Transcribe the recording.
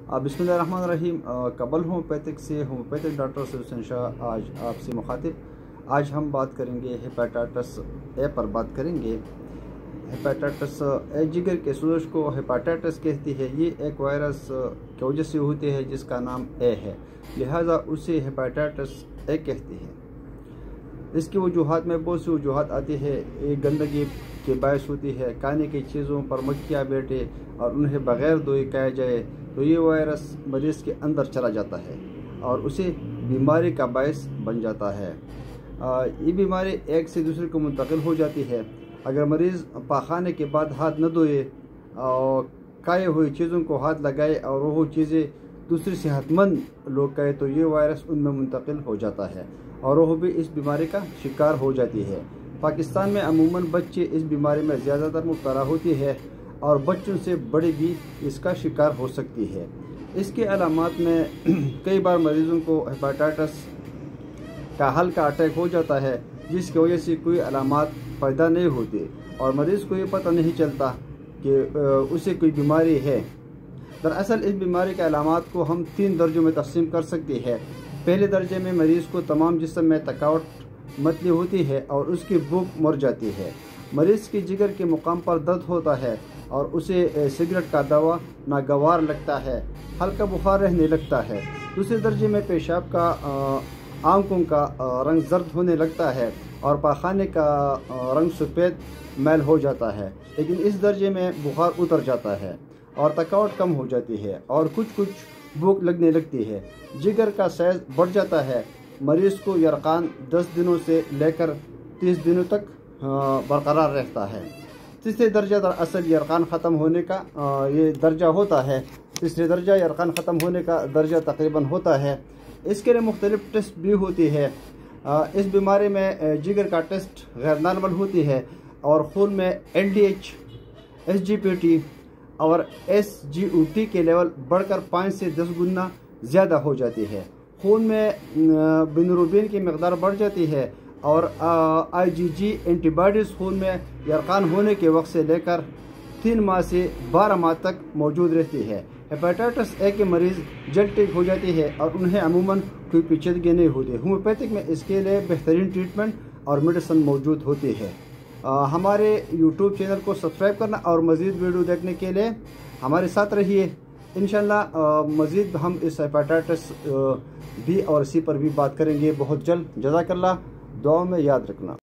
बिस्मिल्लाहिर्रहमानिर्रहीम। कबल होम्योपैथिक से होम्योपैथिक डॉक्टर सुहसन शाह आज आपसे मुखातिब। आज हम बात करेंगे हेपेटाइटिस ए पर बात करेंगे। हेपेटाइटिस ए जिगर के सोजश को हेपेटाइटिस कहती है। ये एक वायरस की वजह से होती है जिसका नाम ए है, लिहाजा उसे हेपेटाइटिस ए कहती है। इसकी वजूहात में बहुत सी वजूहात आती है। एक गंदगी के बायस होती है, खाने की चीज़ों पर मक्खियाँ बैठे और उन्हें बग़ैर धोए खाया जाए तो ये वायरस मरीज़ के अंदर चला जाता है और उसे बीमारी का बायस बन जाता है। ये बीमारी एक से दूसरे को मुंतकिल हो जाती है। अगर मरीज़ पाखाने के बाद हाथ न धोए और खाए हुई चीज़ों को हाथ लगाए और वो चीज़ें दूसरे सेहतमंद लोग खाए तो ये वायरस उनमें मुंतकिल हो जाता है और वो भी इस बीमारी का शिकार हो जाती है। पाकिस्तान में अमूमन बच्चे इस बीमारी में ज़्यादातर मुब्तला होती है और बच्चों से बड़े भी इसका शिकार हो सकती है। इसके अलामात में कई बार मरीज़ों को हेपेटाइटिस का हल्का अटैक हो जाता है जिसकी वजह से कोई अलामात पैदा नहीं होती और मरीज़ को ये पता नहीं चलता कि उसे कोई बीमारी है। दरअसल इस बीमारी के अलामात को हम 3 दर्जों में तकसीम कर सकते हैं। पहले दर्जे में मरीज़ को तमाम जिस्म में थकावट मतली होती है और उसकी भूख मर जाती है। मरीज़ की जिगर के मुकाम पर दर्द होता है और उसे सिगरेट का दवा नागवार लगता है, हल्का बुखार रहने लगता है। दूसरे दर्जे में पेशाब का आंखों का रंग जर्द होने लगता है और पाखाने का रंग सफ़ेद मैल हो जाता है। लेकिन इस दर्जे में बुखार उतर जाता है और थकावट कम हो जाती है और कुछ भूख लगने लगती है। जिगर का साइज बढ़ जाता है। मरीज़ को यरकान 10 दिनों से लेकर 30 दिनों तक बरकरार रहता है। तीसरे दर्जा दरअसल यरकान ख़त्म होने का ये दर्जा होता है। तीसरे दर्जा यरकान ख़त्म होने का दर्जा तकरीबन होता है। इसके लिए मुख्तलिफ टेस्ट भी होती है। इस बीमारी में जिगर का टेस्ट गैर नॉर्मल होती है और खून में LDH, SGPT और SGOT के लेवल बढ़कर 5 से 10 गुना ज़्यादा हो जाती है। खून में बिलिरुबिन की मकदार बढ़ जाती है और IgG एंटीबॉडीज़ खून में यरकान होने के वक्त से लेकर 3 माह से 12 माह तक मौजूद रहती है। हेपेटाइटिस ए के मरीज़ जल्द ठीक हो जाती है और उन्हें अमूमन कोई पेचीदगी नहीं होती। होम्योपैथिक में इसके लिए बेहतरीन ट्रीटमेंट और मेडिसिन मौजूद होती है। हमारे YouTube चैनल को सब्सक्राइब करना और मज़ीद वीडियो देखने के लिए हमारे साथ रहिए। इंशाल्लाह मज़ीद हम इस हेपेटाइटिस बी और सी पर भी बात करेंगे बहुत जल्द। जज़ाकल्लाह, दुआ में याद रखना।